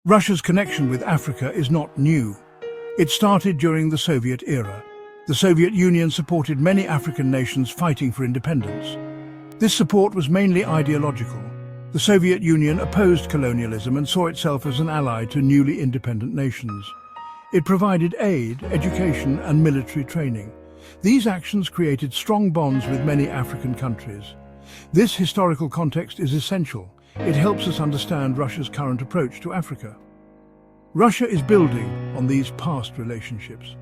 Russia's connection with Africa is not new. It started during the Soviet era. The Soviet Union supported many African nations fighting for independence. This support was mainly ideological. The Soviet Union opposed colonialism and saw itself as an ally to newly independent nations. It provided aid, education, and military training. These actions created strong bonds with many African countries. This historical context is essential. It helps us understand Russia's current approach to Africa. Russia is building on these past relationships.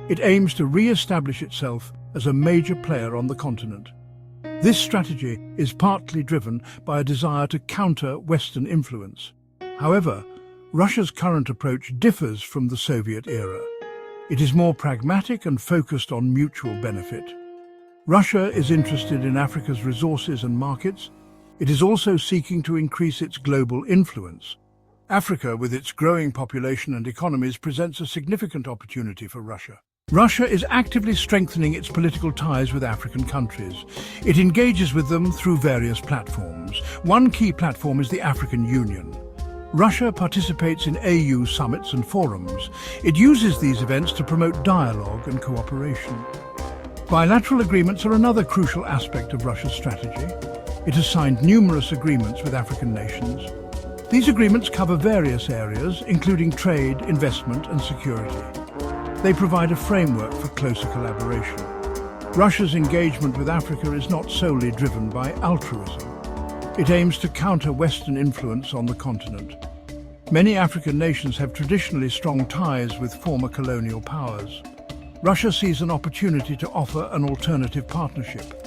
It aims to re-establish itself as a major player on the continent. This strategy is partly driven by a desire to counter Western influence. However, Russia's current approach differs from the Soviet era. It is more pragmatic and focused on mutual benefit. Russia is interested in Africa's resources and markets. It is also seeking to increase its global influence. Africa, with its growing population and economies, presents a significant opportunity for Russia. Russia is actively strengthening its political ties with African countries. It engages with them through various platforms. One key platform is the African Union. Russia participates in AU summits and forums. It uses these events to promote dialogue and cooperation. Bilateral agreements are another crucial aspect of Russia's strategy. It has signed numerous agreements with African nations. These agreements cover various areas, including trade, investment, and security. They provide a framework for closer collaboration. Russia's engagement with Africa is not solely driven by altruism. It aims to counter Western influence on the continent. Many African nations have traditionally strong ties with former colonial powers. Russia sees an opportunity to offer an alternative partnership.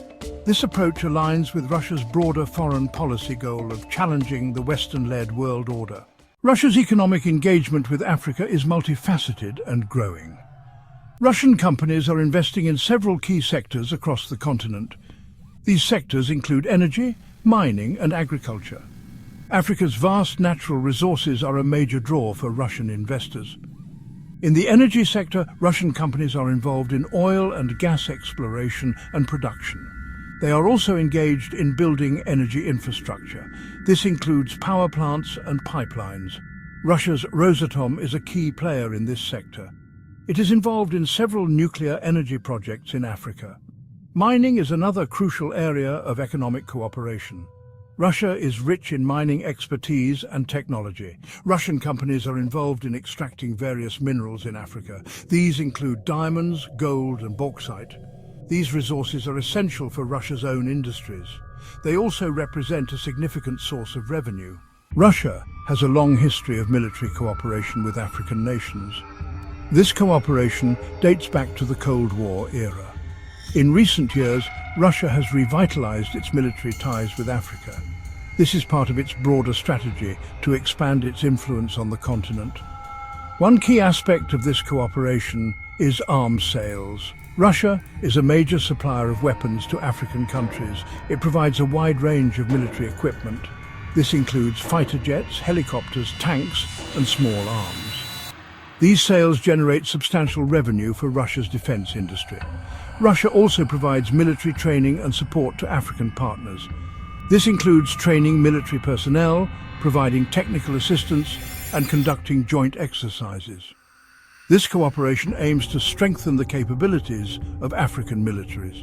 This approach aligns with Russia's broader foreign policy goal of challenging the Western-led world order. Russia's economic engagement with Africa is multifaceted and growing. Russian companies are investing in several key sectors across the continent. These sectors include energy, mining, and agriculture. Africa's vast natural resources are a major draw for Russian investors. In the energy sector, Russian companies are involved in oil and gas exploration and production. They are also engaged in building energy infrastructure. This includes power plants and pipelines. Russia's Rosatom is a key player in this sector. It is involved in several nuclear energy projects in Africa. Mining is another crucial area of economic cooperation. Russia is rich in mining expertise and technology. Russian companies are involved in extracting various minerals in Africa. These include diamonds, gold, and bauxite. These resources are essential for Russia's own industries. They also represent a significant source of revenue. Russia has a long history of military cooperation with African nations. This cooperation dates back to the Cold War era. In recent years, Russia has revitalized its military ties with Africa. This is part of its broader strategy to expand its influence on the continent. One key aspect of this cooperation is arms sales. Russia is a major supplier of weapons to African countries. It provides a wide range of military equipment. This includes fighter jets, helicopters, tanks, and small arms. These sales generate substantial revenue for Russia's defense industry. Russia also provides military training and support to African partners. This includes training military personnel, providing technical assistance, and conducting joint exercises. This cooperation aims to strengthen the capabilities of African militaries.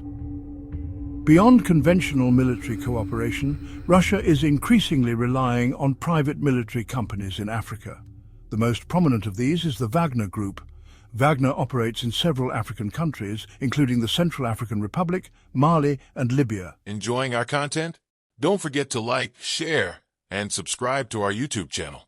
Beyond conventional military cooperation, Russia is increasingly relying on private military companies in Africa. The most prominent of these is the Wagner Group. Wagner operates in several African countries, including the Central African Republic, Mali, and Libya. Enjoying our content? Don't forget to like, share, and subscribe to our YouTube channel.